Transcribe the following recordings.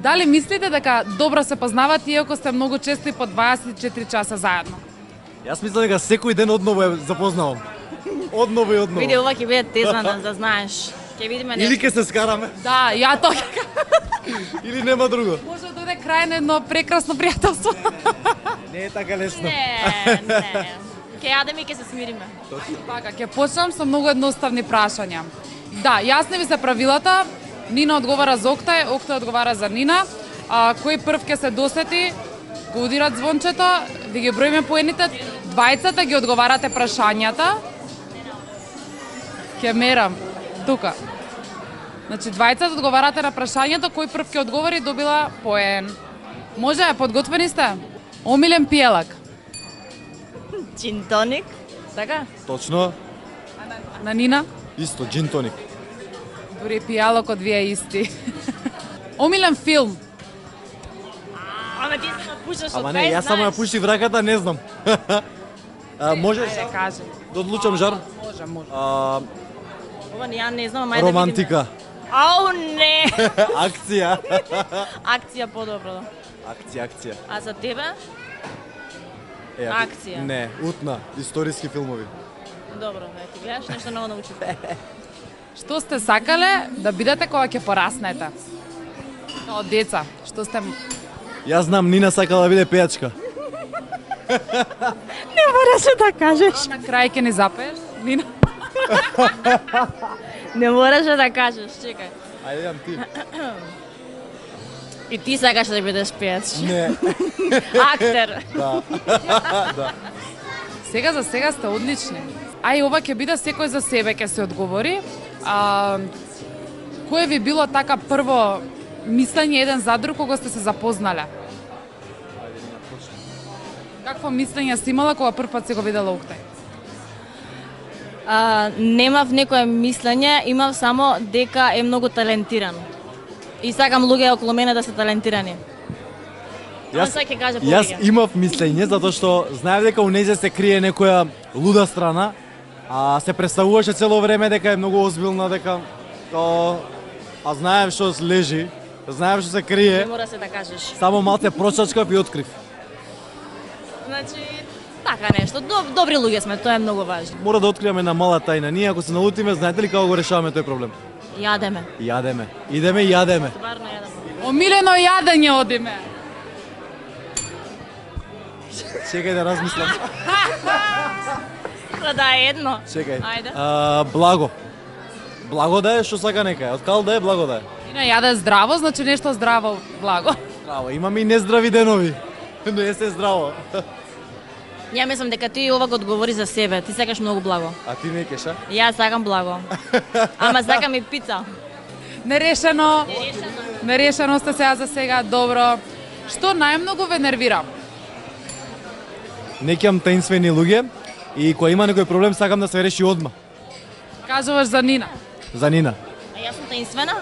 Дали мислите дека добро се познавате иако сте многу често и по 24 часа заедно? Јас мислам дека секој ден одново ја запознавам. Одново и одново. Види, ова ќе биде тезна, да знаеш. Ќе видиме нешто. Или ќе се скараме, Да, ја тоа. или нема друго. Може да дојде крај на едно прекрасно пријателство. Не е така лесно. Не. Ќе јадеме и ќе се смириме. Така, ќе почнам со многу едноставни прашања. Да, јасни ви се правилата. Нина одговара за Октай, Октай одговара за Нина. Кој прв ќе се досети, го удира звончето, ви ги броиме поените, двајцата ги одговарате прашањата. Ќе мерам, тука. Значи, двајцата одговарате на прашањето, кој прв ќе одговори добила поен. Може, подготвени сте? Омилен пиелак. Чин тоник, така? Точно, На Нина? исто, джин тоник. Дури пијалокот ви е исти. Омилен филм. Ама ти се напушаш од Ама не, јас само ја пуштив раката, не знам. Можеш Ајде, кажи. да одлучам жар? Може, може. Ова не ја не знам, ама ајде да видиме. Романтика, Ау, не! акција. Акција подобро. Акција. А за тебе? Е, Акција. Не, утна, историски филмови. Добро, ти гледаш нешто ново научив. Што сте сакале да бидете кога ќе пораснете? Од деца, што сте... Јас знам, Нина сакала да биде пејачка. Не мораше да кажеш. На крај ќе ни запееш? Нина? Не мораше да кажеш, чекај. Ајде, јам ти. И ти сакаш да бидеш пејач. Не, Актер. да. Сега за сега сте одлични. Ај, ова ќе биде секој за себе ќе се одговори. Кое ви било така прво мислење еден за друг кога сте се запознале? Какво мислење си имала кога прв пат се го видела Октай? Немав некое мислење, имав само дека е многу талентиран. И сакам луѓе околу мене да се талентирани. Ама сега ќе каже Јас повеќе. имав мислење затоа што знаев дека у нејзе се крие некоја луда страна, а се представуваше цело време дека е многу озбилна, дека а знаев што лежи, знаев што се Не крие, мора се да кажеш. само малце прочачкав и открив. Значи, така нешто. Добри луѓе сме, тоа е многу важно. Мора да откриеме една мала тајна. Ние ако се налутиме, знаете ли како го решаваме тој проблем? Јадеме. Јадеме. Идеме и јадеме. Стварно јадеме. Омилено јадење одиме. Чекај да размислам. Да е едно. Чекај. Ајде. Благо. Благо да е, што сака некај. Од кал да е, благо да е. Нина јаде здраво, значи нешто здраво, благо. Здраво, имаме и нездрави денови. Не се здраво. Ја мислам дека ти ова го одговори за себе. Ти сакаш многу благо. А ти не кеша? Јас сакам благо. Ама сакам и пица. Нерешено. Решено. Нерешено сте сега за сега, добро. Што најмногу ве нервира? Не ќам таинствени луѓе и кога има некој проблем сакам да се реши одма. Кажуваш за Нина. За Нина. А јас сум таинствена?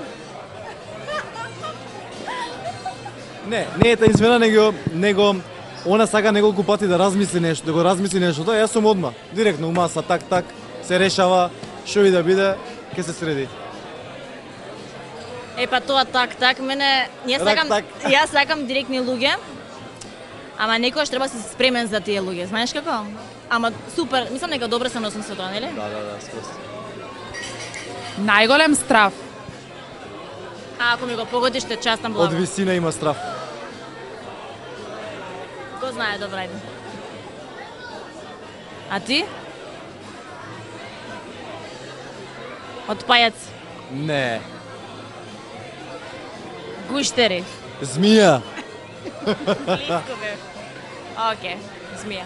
Не е таинствена, него она сака неколку пати да размисли нешто, да го размисли нештото, јас сум одма. Директно у маса, так, се решава, што и да биде, ќе се среди. Па тоа так, мене јас сакам директни луѓе. Ама некојаш треба да си спремен за тие луѓе, знаеш како? Ама супер, мислам дека добро се носам со тоа, нели? Да, скоро. Најголем страв. А ако ми го погодиш, те частам Од благо. висина има страв. Го знае, добро, ајде. А ти? Од пајац. Не. Гуштери. Змија. Близко бе. Океј, змија.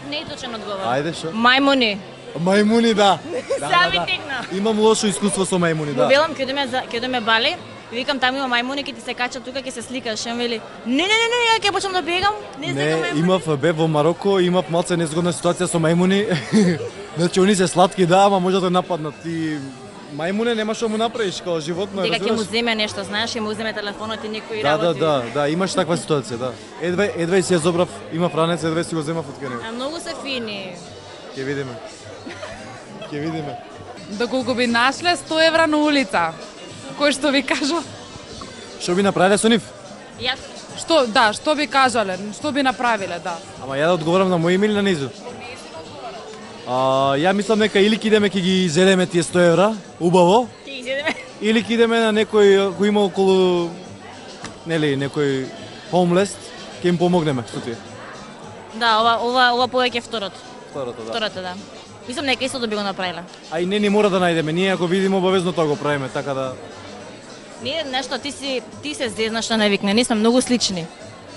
Не е точен одговор. Ајде што? Мајмуни. Мајмуни, да. Сами текна. Имам лошо искуство со мајмуни, да. Му велам ќе одиме Бали, и викам таму има мајмуни, ќе ти се качат тука, ќе се сликаш. Ем вели, не, ја ќе почнам да бегам. Не сакам Не, мајмуни. имав бе во Мароко, имав малце незгодна ситуација со мајмуни. Значи они се сладки, да, ама може да нападнат. И мајмуне нема што му направиш како животно, Дека ќе му разбираш? земе нешто, знаеш, ќе му земе телефонот и некои работи. Да, имаш таква ситуација, да. Едвај си ја забрав, има ранец, едвај си го земав од кај него. А многу се фини. Ќе видиме. Ќе видиме. Доколку би нашле 100 евра на улица, кој што ви кажа? Што би направиле со нив? Јас Што би кажале, што би направиле, да. Ама ја да одговорам на мој име или на низу? Ја мислам дека или ќе идеме ќе ги зедеме тие 100 евра, убаво, ќе ги зедеме. или ќе идеме на некој кој има околу некој homeless, ќе им помогнеме со тие. Да, ова повеќе второто. Второто, да. Второто, да. Мислам нека истото би го направиле. А и не мора да најдеме, ние ако видиме обавезно тоа го правиме, така да Ние нешто ти се зезнаш на навикне, ние сме многу слични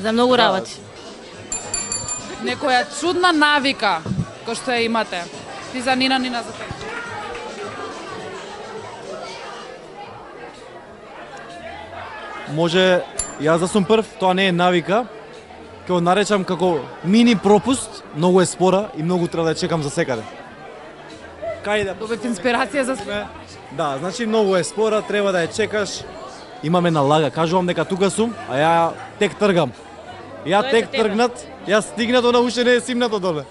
за многу работи. Некоја чудна навика кој што ја имате. Ти за Нина за тебе. може јас да сум прв, тоа не е навика. Ќе го наречам како мини пропуст, многу е спора и многу треба да ја чекам за секаде. Кај да Добив инспирација за себе. Да, значи многу е спора, треба да ја чекаш. Имаме налага, кажувам дека тука сум, а ја тек тргам. Ја Тоа е тек за тебе. тргнат, ја стигнат, она уште не е симнато доле.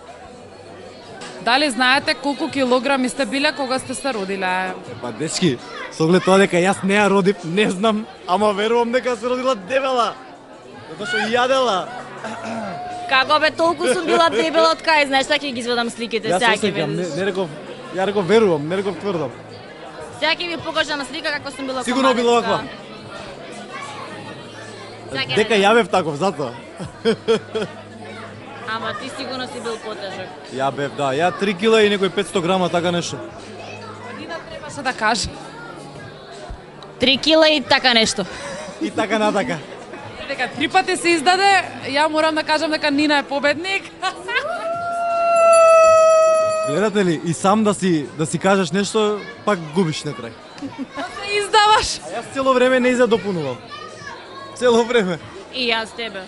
Дали знаете колку килограми сте биле кога сте се родиле? Па дечки, со оглед тоа дека јас не ја родив, не знам, ама верувам дека се родила дебела. Затоа што јадела. Како бе толку сум била дебела од кај, знаеш, сега ќе ги извадам сликите, Јас сега се ќе сеќам, видиш. не реков, ја реков верувам, не реков тврдам. Сега ќе ви покажам слика како сум била. Сигурно комадица. била ваква. Сега ќе Дека видиш. ја бев таков, затоа. Ама ти сигурно си бил потежок. Ја бев, да, ја 3 кила и некој 500 грама, така нешто. Нина требаше да каже. 3 кила и така нешто. И така натака. Дека 3 пати се издаде, ја морам да кажам дека Нина е победник. Гледате ли, и сам да си кажеш нешто, пак губиш на крај. Се издаваш. А јас цело време не задопунувам. Цело време. И јас тебе.